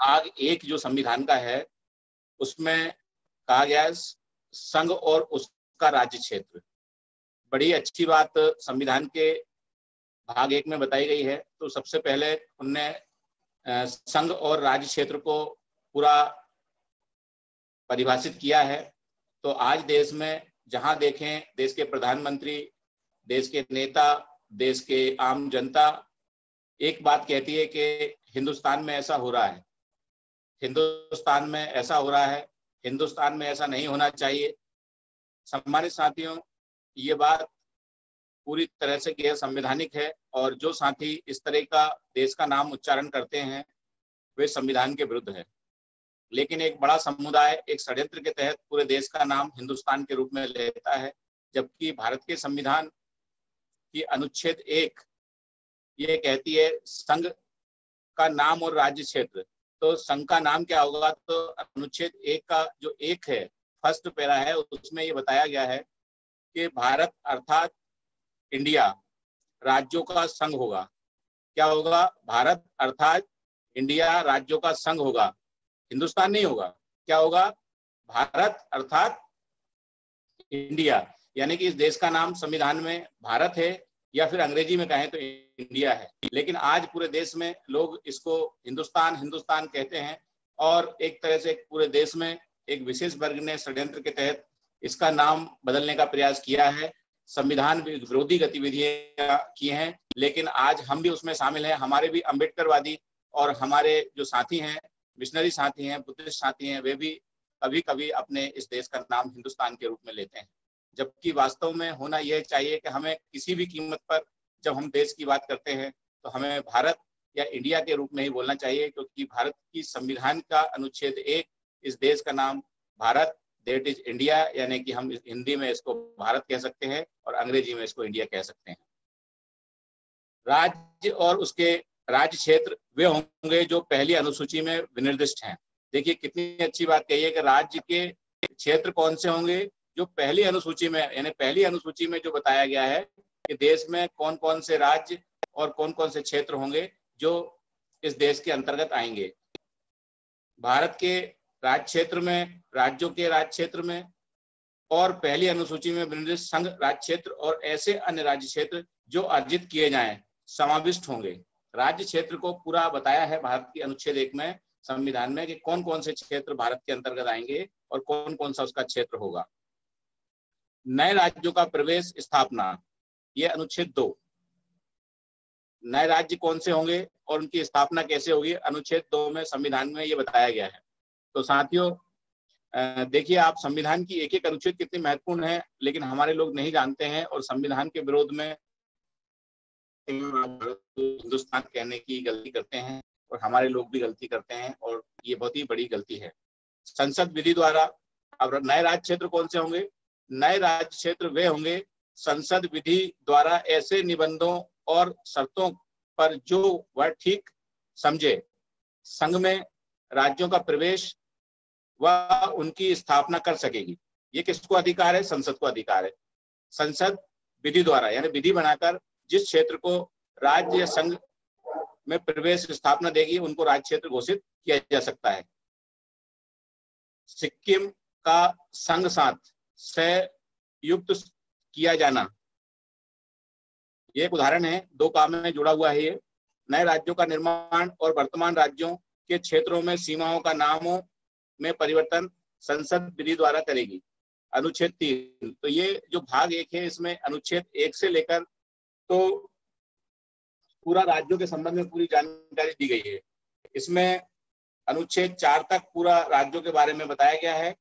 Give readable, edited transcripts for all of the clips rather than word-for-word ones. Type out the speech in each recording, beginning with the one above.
भाग 1 जो संविधान का है उसमें कहा गया है संघ और उसका राज्य क्षेत्र। बड़ी अच्छी बात संविधान के भाग 1 में बताई गई है। तो सबसे पहले उनने संघ और राज्य क्षेत्र को पूरा परिभाषित किया है। तो आज देश में जहां देखें, देश के प्रधानमंत्री, देश के नेता, देश के आम जनता एक बात कहती है कि हिंदुस्तान में ऐसा हो रहा है, हिंदुस्तान में ऐसा हो रहा है, हिंदुस्तान में ऐसा नहीं होना चाहिए। सम्मानित साथियों, ये बात पूरी तरह से गैर संवैधानिक है और जो साथी इस तरह का देश का नाम उच्चारण करते हैं वे संविधान के विरुद्ध है। लेकिन एक बड़ा समुदाय एक षड्यंत्र के तहत पूरे देश का नाम हिंदुस्तान के रूप में लेता है, जबकि भारत के संविधान की अनुच्छेद 1 ये कहती है संघ का नाम और राज्य क्षेत्र। तो संघ का नाम क्या होगा? तो अनुच्छेद 1 का जो 1 है, फर्स्ट पैरा है, उसमें ये बताया गया है कि भारत अर्थात इंडिया राज्यों का संघ होगा। क्या होगा? भारत अर्थात इंडिया राज्यों का संघ होगा, हिंदुस्तान नहीं होगा। क्या होगा? भारत अर्थात इंडिया, यानी कि इस देश का नाम संविधान में भारत है या फिर अंग्रेजी में कहें तो इंडिया है। लेकिन आज पूरे देश में लोग इसको हिंदुस्तान हिंदुस्तान कहते हैं और एक तरह से पूरे देश में एक विशेष वर्ग ने षड्यंत्र के तहत इसका नाम बदलने का प्रयास किया है, संविधान विरोधी गतिविधियां की हैं। लेकिन आज हम भी उसमें शामिल हैं। हमारे भी अम्बेडकरवादी और हमारे जो साथी हैं, मिशनरी साथी हैं, बुद्धिस्ट साथी हैं, वे भी कभी कभी अपने इस देश का नाम हिंदुस्तान के रूप में लेते हैं। जबकि वास्तव में होना यह चाहिए कि हमें किसी भी कीमत पर जब हम देश की बात करते हैं तो हमें भारत या इंडिया के रूप में ही बोलना चाहिए, क्योंकि भारत की संविधान का अनुच्छेद 1 इस देश का नाम भारत, दैट इज इंडिया, यानी कि हम हिंदी में इसको भारत कह सकते हैं और अंग्रेजी में इसको इंडिया कह सकते हैं। राज्य और उसके राज्य क्षेत्र वे होंगे जो पहली अनुसूची में विनिर्दिष्ट हैं। देखिए कितनी अच्छी बात कही है कि राज्य के क्षेत्र कौन से होंगे? जो पहली अनुसूची में, यानी पहली अनुसूची में जो बताया गया है कि देश में कौन कौन से राज्य और कौन कौन से क्षेत्र होंगे जो इस देश के अंतर्गत आएंगे। भारत के राज्य क्षेत्र में, राज्यों के राज्य क्षेत्र में और पहली अनुसूची में विनिर्दिष्ट संघ राज्य क्षेत्र और ऐसे अन्य राज्य क्षेत्र जो अर्जित किए जाएं समाविष्ट होंगे। राज्य क्षेत्र को पूरा बताया है भारत की अनुच्छेद 1 में, संविधान में, कि कौन कौन से क्षेत्र भारत के अंतर्गत आएंगे और कौन कौन सा उसका क्षेत्र होगा। नए राज्यों का प्रवेश स्थापना, ये अनुच्छेद 2। नए राज्य कौन से होंगे और उनकी स्थापना कैसे होगी, अनुच्छेद 2 में संविधान में ये बताया गया है। तो साथियों देखिए आप, संविधान की एक एक अनुच्छेद कितनी महत्वपूर्ण है, लेकिन हमारे लोग नहीं जानते हैं और संविधान के विरोध में हिंदुस्तान कहने की गलती करते हैं और हमारे लोग भी गलती करते हैं और ये बहुत ही बड़ी गलती है। संसद विधि द्वारा, अब नए राज्य क्षेत्र कौन से होंगे? नए राज्य क्षेत्र वे होंगे संसद विधि द्वारा ऐसे निबंधों और शर्तों पर जो वह ठीक समझे संघ में राज्यों का प्रवेश वह उनकी स्थापना कर सकेगी। ये किसको अधिकार है? संसद को अधिकार है। संसद विधि द्वारा, यानी विधि बनाकर जिस क्षेत्र को राज्य या संघ में प्रवेश स्थापना देगी उनको राज्य क्षेत्र घोषित किया जा सकता है। सिक्किम का संघ साथ से युक्त किया जाना, ये एक उदाहरण है, 2 काम में जुड़ा हुआ है ये। नए राज्यों का निर्माण और वर्तमान राज्यों के क्षेत्रों में सीमाओं का नामों में परिवर्तन संसद विधि द्वारा करेगी। अनुच्छेद 3, तो ये जो भाग 1 है इसमें अनुच्छेद 1 से लेकर तो पूरा राज्यों के संबंध में पूरी जानकारी दी गई है। इसमें अनुच्छेद 4 तक पूरा राज्यों के बारे में बताया गया है।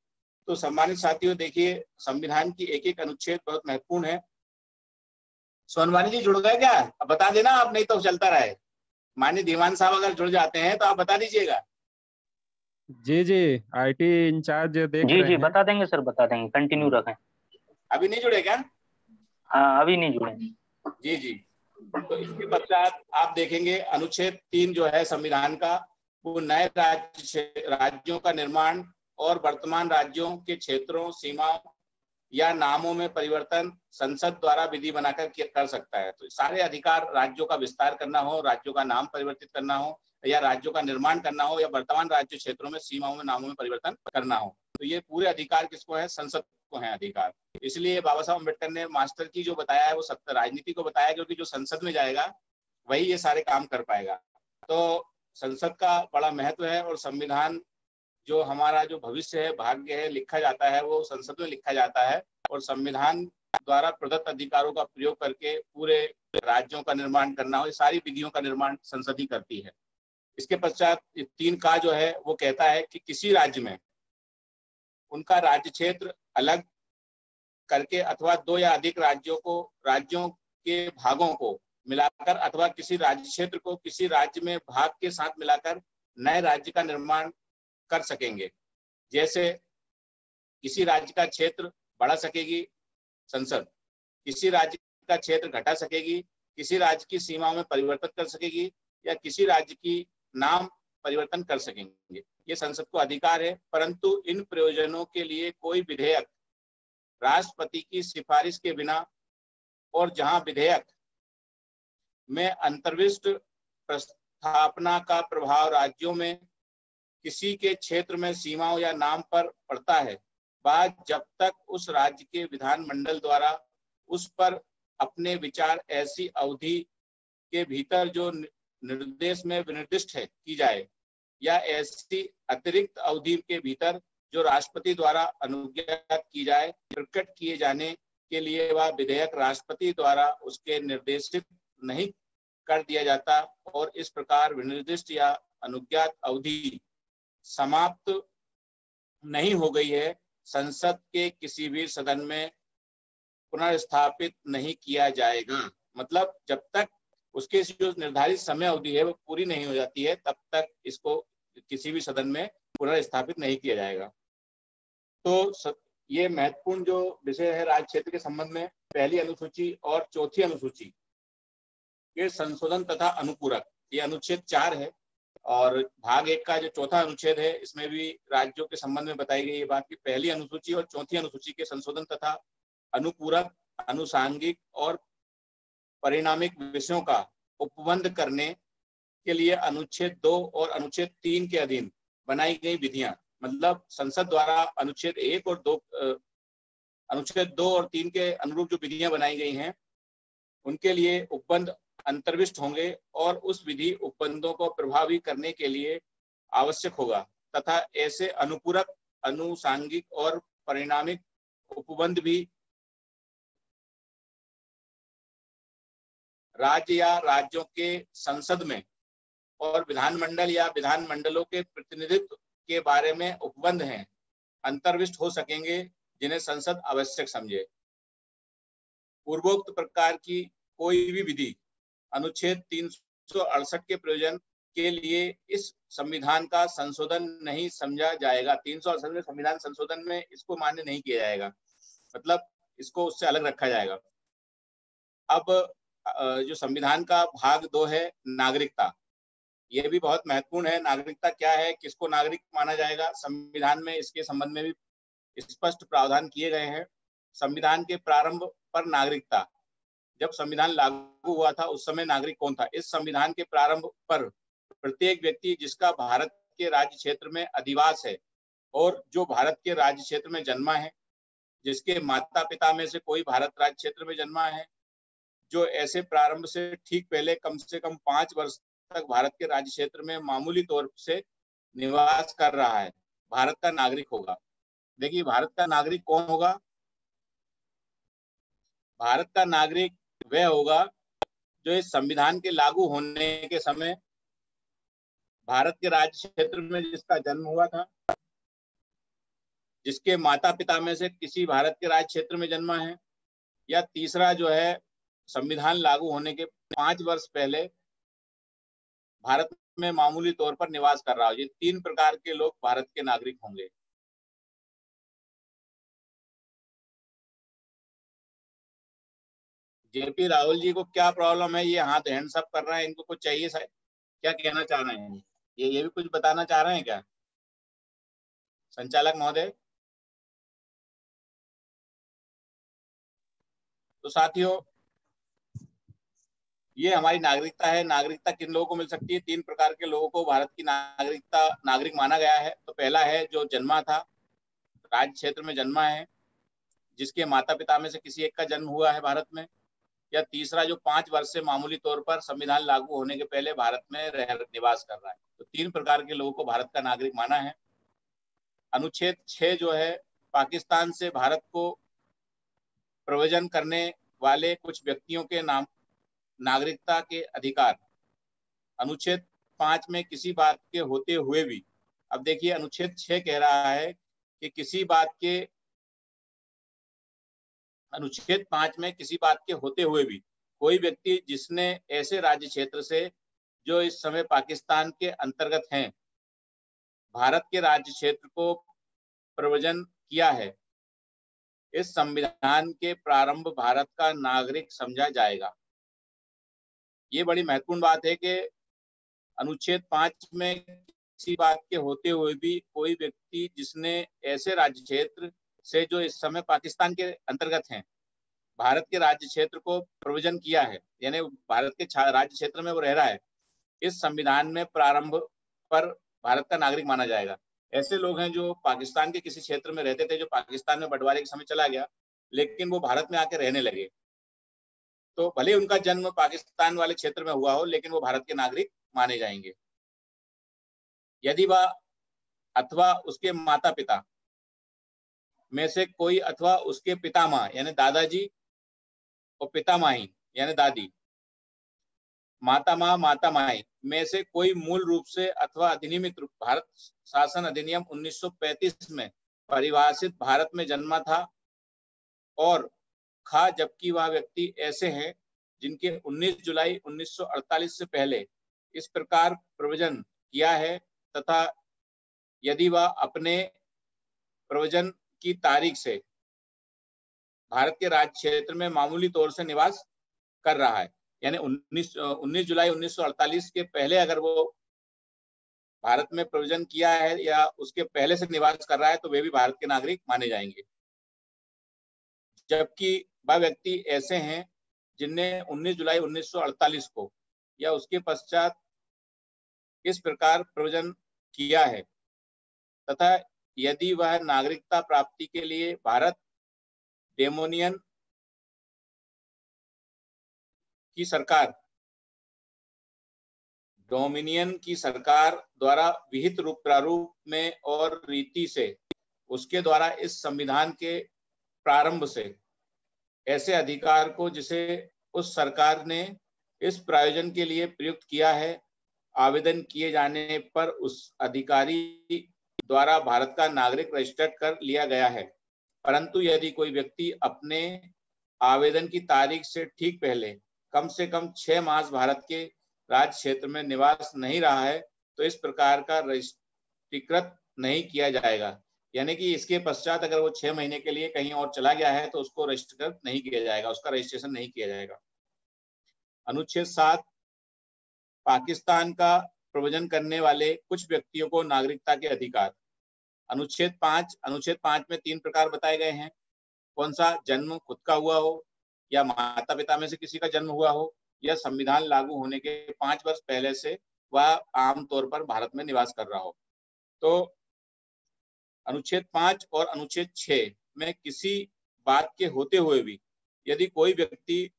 तो सम्मानित साथियों देखिए, संविधान की एक एक अनुच्छेद बहुत महत्वपूर्ण है। सोनवानी जी जुड़ गए क्या? अब बता देना आप, नहीं तो चलता रहे। माननीय दीवान साहब अगर जुड़ जाते हैं तो आप बता दीजिएगा। जी जी, आईटी इंचार्ज देख जी रहे जी हैं। बता देंगे सर, बता देंगे, कंटिन्यू रखें। अभी नहीं जुड़े क्या? हाँ अभी नहीं जुड़े। जी जी। तो इसके पश्चात आप देखेंगे अनुच्छेद 3 जो है संविधान का, वो नए राज्यों का निर्माण और वर्तमान राज्यों के क्षेत्रों, सीमाओं या नामों में परिवर्तन संसद द्वारा विधि बनाकर कर सकता है। तो सारे अधिकार, राज्यों का विस्तार करना हो, राज्यों का नाम परिवर्तित करना हो, या राज्यों का निर्माण करना हो, या वर्तमान राज्य क्षेत्रों में सीमाओं में नामों में परिवर्तन करना हो, तो ये पूरे अधिकार किसको है? संसद को है अधिकार। इसलिए बाबा साहब अम्बेडकर ने मास्टर की जो बताया है वो सत्य राजनीति को बताया, क्योंकि जो संसद में जाएगा वही ये सारे काम कर पाएगा। तो संसद का बड़ा महत्व है, और संविधान जो हमारा जो भविष्य है, भाग्य है, लिखा जाता है वो संसद में लिखा जाता है, और संविधान द्वारा प्रदत्त अधिकारों का प्रयोग करके पूरे राज्यों का निर्माण करना हो, ये सारी विधियों का निर्माण संसद ही करती है। इसके पश्चात 3 का जो है वो कहता है कि किसी राज्य में उनका राज्य क्षेत्र अलग करके अथवा 2 या अधिक राज्यों के भागों को मिलाकर अथवा किसी राज्य क्षेत्र को किसी राज्य में भाग के साथ मिलाकर नए राज्य का निर्माण कर सकेंगे। जैसे किसी राज्य का क्षेत्र बढ़ा सकेगी संसद, किसी राज्य का क्षेत्र घटा सकेगी, किसी राज्य की सीमाओं में परिवर्तन कर सकेगी, या किसी राज्य की नाम परिवर्तन कर सकेंगे। ये संसद को अधिकार है, परंतु इन प्रयोजनों के लिए कोई विधेयक राष्ट्रपति की सिफारिश के बिना, और जहां विधेयक में अंतर्विष्ट प्रस्थापना का प्रभाव राज्यों में किसी के क्षेत्र में सीमाओं या नाम पर पड़ता है, बाद जब तक उस राज्य के विधानमंडल द्वारा उस पर अपने विचार ऐसी अवधि के भीतर जो निर्देश में विनिर्दिष्ट है की जाए, या ऐसी अतिरिक्त अवधि के भीतर जो राष्ट्रपति द्वारा अनुज्ञात की जाए, प्रकट किए जाने के लिए वह विधेयक राष्ट्रपति द्वारा उसके निर्देशित नहीं कर दिया जाता, और इस प्रकार विनिर्दिष्ट या अनुज्ञात अवधि समाप्त नहीं हो गई है, संसद के किसी भी सदन में पुनर्स्थापित नहीं किया जाएगा। मतलब जब तक उसके जो निर्धारित समय अवधि है वो पूरी नहीं हो जाती है, तब तक इसको किसी भी सदन में पुनर्स्थापित नहीं किया जाएगा। तो ये महत्वपूर्ण जो विषय है राज्य क्षेत्र के संबंध में, पहली अनुसूची और चौथी अनुसूची के संशोधन तथा अनुपूरक, ये अनुच्छेद 4 है, और भाग 1 का जो चौथा अनुच्छेद है इसमें भी राज्यों के संबंध में बताई गई ये बात कि पहली अनुसूची और चौथी अनुसूची के संशोधन तथा अनुपूरक, अनुसांगिक और परिणामिक विषयों का उपबंध करने के लिए अनुच्छेद 2 और अनुच्छेद 3 के अधीन बनाई गई विधियां, मतलब संसद द्वारा अनुच्छेद 1 और 2 अनुच्छेद 2 और 3 के अनुरूप जो विधियां बनाई गई हैं उनके लिए उपबंध अंतर्विष्ट होंगे, और उस विधि उपबंधों को प्रभावी करने के लिए आवश्यक होगा, तथा ऐसे अनुपूरक, अनुसांगिक और परिणामिक उपबंध भी राज्य या राज्यों के संसद में और विधानमंडल या विधानमंडलों के प्रतिनिधित्व के बारे में उपबंध हैं, अंतर्विष्ट हो सकेंगे, जिन्हें संसद आवश्यक समझे। पूर्वोक्त प्रकार की कोई भी विधि अनुच्छेद 368 के प्रयोजन के लिए इस संविधान का संशोधन नहीं समझा जाएगा। 368 में संविधान संशोधन में इसको मान्य नहीं किया जाएगा, मतलब इसको उससे अलग रखा जाएगा। अब जो संविधान का भाग 2 है नागरिकता, यह भी बहुत महत्वपूर्ण है। नागरिकता क्या है, किसको नागरिक माना जाएगा, संविधान में इसके संबंध में भी स्पष्ट प्रावधान किए गए हैं। संविधान के प्रारंभ पर नागरिकता, जब संविधान लागू हुआ था उस समय नागरिक कौन था? इस संविधान के प्रारंभ पर प्रत्येक व्यक्ति जिसका भारत के राज्य क्षेत्र में अधिवास है और जो भारत के राज्य क्षेत्र में जन्मा है, जिसके माता पिता में से कोई भारत राज्य क्षेत्र में जन्मा है, जो ऐसे प्रारंभ से ठीक पहले कम से कम 5 वर्ष तक भारत के राज्य क्षेत्र में मामूली तौर से निवास कर रहा है, भारत का नागरिक होगा। देखिए, भारत का नागरिक कौन होगा? भारत का नागरिक वह होगा जो इस संविधान के लागू होने के समय भारत के राज्य क्षेत्र में जिसका जन्म हुआ था, जिसके माता पिता में से किसी भारत के राज्य क्षेत्र में जन्मा है, या तीसरा जो है संविधान लागू होने के 5 वर्ष पहले भारत में मामूली तौर पर निवास कर रहा हो। ये 3 प्रकार के लोग भारत के नागरिक होंगे। जेपी राहुल जी को क्या प्रॉब्लम है? ये हाथ हैंड्स अप कर रहे हैं, इनको कुछ चाहिए शायद, क्या कहना चाह रहे हैं? ये भी कुछ बताना चाह रहे हैं क्या संचालक महोदय? तो साथियों, ये हमारी नागरिकता है। नागरिकता किन लोगों को मिल सकती है? 3 प्रकार के लोगों को भारत की नागरिक माना गया है। तो पहला है जो जन्मा था, राज्य क्षेत्र में जन्मा है, जिसके माता पिता में से किसी एक का जन्म हुआ है भारत में, या तीसरा जो 5 वर्ष से मामूली तौर पर संविधान लागू होने के पहले भारत में निवास कर रहा है। तो 3 प्रकार के लोगों को भारत का नागरिक माना है। अनुच्छेद 6 जो है, पाकिस्तान से भारत को प्रव्रजन करने वाले कुछ व्यक्तियों के नाम नागरिकता के अधिकार। अनुच्छेद 5 में किसी बात के होते हुए भी, अब देखिए अनुच्छेद 6 कह रहा है कि किसी बात के, अनुच्छेद 5 में किसी बात के होते हुए भी कोई व्यक्ति जिसने ऐसे राज्य क्षेत्र से जो इस समय पाकिस्तान के अंतर्गत हैं, भारत के राज्य क्षेत्र को प्रव्रजन किया है, इस संविधान के प्रारंभ भारत का नागरिक समझा जाएगा। ये बड़ी महत्वपूर्ण बात है कि अनुच्छेद 5 में किसी बात के होते हुए भी कोई व्यक्ति जिसने ऐसे राज्य क्षेत्र से जो इस समय पाकिस्तान के अंतर्गत हैं, भारत के राज्य क्षेत्र को प्रव्रजन किया है, यानी भारत के राज्य क्षेत्र में वो रह रहा है, इस संविधान में प्रारंभ पर भारत का नागरिक माना जाएगा। ऐसे लोग हैं जो पाकिस्तान के किसी क्षेत्र में रहते थे, जो पाकिस्तान में बंटवारे के समय चला गया, लेकिन वो भारत में आके रहने लगे, तो भले उनका जन्म पाकिस्तान वाले क्षेत्र में हुआ हो, लेकिन वो भारत के नागरिक माने जाएंगे। यदि वह अथवा उसके माता पिता में से कोई अथवा उसके पितामह यानी दादाजी और पितामाही यानी दादी, मातामह मातामाही में से कोई मूल रूप से अथवा अधिनियमित रूप भारत शासन अधिनियम 1935 में परिभाषित भारत में जन्मा था और खा, जबकि वह व्यक्ति ऐसे हैं जिनके 19 जुलाई 1948 से पहले इस प्रकार प्रव्रजन किया है, तथा यदि वह अपने प्रव्रजन की तारीख से भारत के राज्य क्षेत्र में मामूली तौर से निवास कर रहा है, यानी 19 जुलाई 1948 के पहले अगर वो भारत में प्रव्रजन किया है या उसके पहले से निवास कर रहा है, तो वे भी भारत के नागरिक माने जाएंगे। जबकि वह व्यक्ति ऐसे हैं जिनने 19 जुलाई 1948 को या उसके पश्चात इस प्रकार प्रव्रजन किया है, तथा यदि वह नागरिकता प्राप्ति के लिए भारत डोमिनियन की सरकार द्वारा विहित रूप प्रारूप में और रीति से उसके द्वारा इस संविधान के प्रारंभ से ऐसे अधिकार को जिसे उस सरकार ने इस प्रयोजन के लिए प्रयुक्त किया है, आवेदन किए जाने पर उस अधिकारी द्वारा भारत का नागरिक रजिस्टर्ड कर लिया गया है। परंतु यदि कोई व्यक्ति अपने आवेदन की तारीख से ठीक पहले कम से कम 6 मास भारत के राज्य क्षेत्र में निवास नहीं रहा है, तो इस प्रकार का रजिस्ट्रीकृत नहीं किया जाएगा। यानी कि इसके पश्चात अगर वो 6 महीने के लिए कहीं और चला गया है, तो उसको रजिस्ट्रीकृत नहीं किया जाएगा, उसका रजिस्ट्रेशन नहीं किया जाएगा। अनुच्छेद 7 पाकिस्तान का प्रव्रजन करने वाले कुछ व्यक्तियों को नागरिकता के अधिकार। अनुच्छेद 5 में 3 प्रकार बताए गए हैं। कौन सा? जन्म खुद का हुआ हो, या माता पिता में से किसी का जन्म हुआ हो, या संविधान लागू होने के 5 वर्ष पहले से वह आमतौर पर भारत में निवास कर रहा हो। तो अनुच्छेद 5 और अनुच्छेद 6 में किसी बात के होते हुए भी यदि कोई व्यक्ति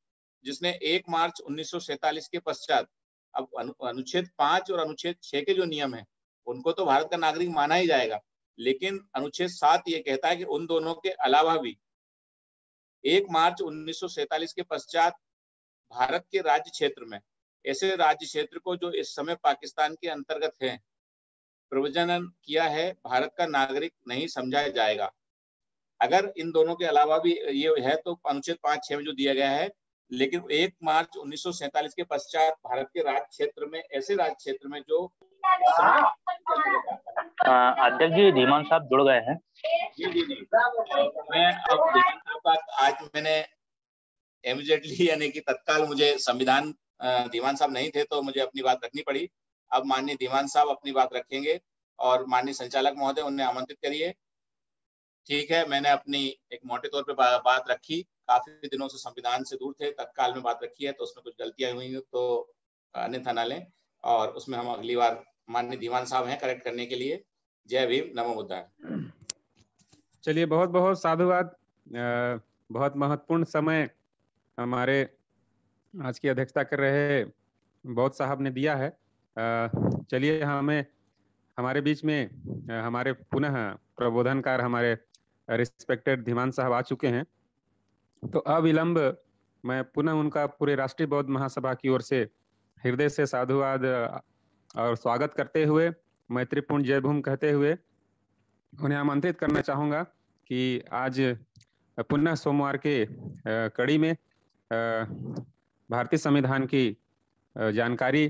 जिसने 1 मार्च 1947 के पश्चात, अब अनुच्छेद 5 और अनुच्छेद 6 के जो नियम है उनको तो भारत का नागरिक माना ही जाएगा, लेकिन अनुच्छेद 7 ये कहता है कि उन दोनों के अलावा भी 1 मार्च 1947 के पश्चात भारत के राज्य क्षेत्र में ऐसे राज्य क्षेत्र को जो इस समय पाकिस्तान के अंतर्गत है प्रव्रजन किया है, भारत का नागरिक नहीं समझा जाएगा। अगर इन दोनों के अलावा भी ये है तो अनुच्छेद 5-6 में जो दिया गया है, लेकिन 1 मार्च 1947 के पश्चात भारत के राज्य क्षेत्र में ऐसे राज्य क्षेत्र में जो अध्यक्ष जी धीमान साहब जुड़ गए हैं। जी मैं अब धीमान साहब का आज मैंने इमीडिएटली यानी कि तत्काल मुझे संविधान धीमान साहब नहीं थे तो मुझे अपनी बात रखनी पड़ी। अब माननीय धीमान साहब अपनी बात रखेंगे और माननीय संचालक महोदय उन्हें आमंत्रित करिए। ठीक है, मैंने अपनी एक मोटे तौर पे बात रखी। काफी दिनों से संविधान से दूर थे, तत्काल में बात रखी है, तो उसमें कुछ गलतियां हुई तो अन्यथा ना लें, और उसमें हम अगली बार माननीय धीमान साहब हैं करेक्ट करने के लिए। जय भीम, नमो बुद्धाय। चलिए, बहुत बहुत साधुवाद। बहुत महत्वपूर्ण समय हमारे आज की अध्यक्षता कर रहे बौद्ध साहब ने दिया है। चलिए, हमारे बीच में हमारे पुनः प्रबोधनकार हमारे रिस्पेक्टेड धीमान साहब आ चुके हैं। तो अविलंब मैं पुनः उनका पूरे राष्ट्रीय बौद्ध महासभा की ओर से हृदय से साधुवाद और स्वागत करते हुए, मैत्रीपूर्ण जय भीम कहते हुए उन्हें आमंत्रित करना चाहूँगा कि आज पुनः सोमवार के कड़ी में भारतीय संविधान की जानकारी